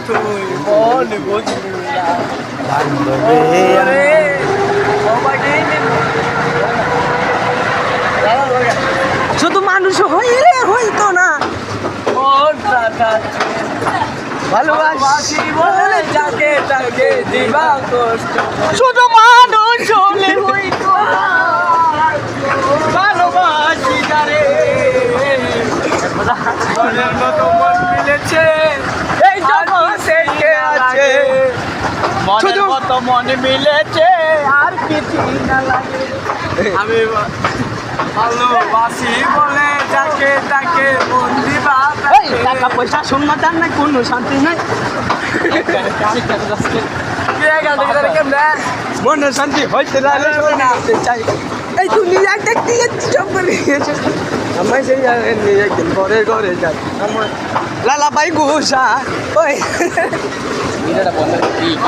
তুই মন বুঝবি না বান্ধবে রে সবাইকে শুধু মানুষ হইলে হইতো না মন রাখা ভালোবাসি বলে যাকে তাকে দিবা কষ্ট শুধু মানুষ হলে হইতো না ভালোবাসি যারে মনের মতো মন মিলেছে এই জগতে কে আছে মনের মতো মন মিলেছে আর কিছু না লাগে আমি ভালোবাসি বলে যাকে তাকে মন দিবা এই টাকা পয়সা সম্মান নাই কোনো শান্তি নাই মনে শান্তি হইতে চাই এই দুনিয়া দেখতে সব করে আমার সেই নিয়ে একদিন ঘরে ঘরে যাই আমার লালা ভাই গুসা ওই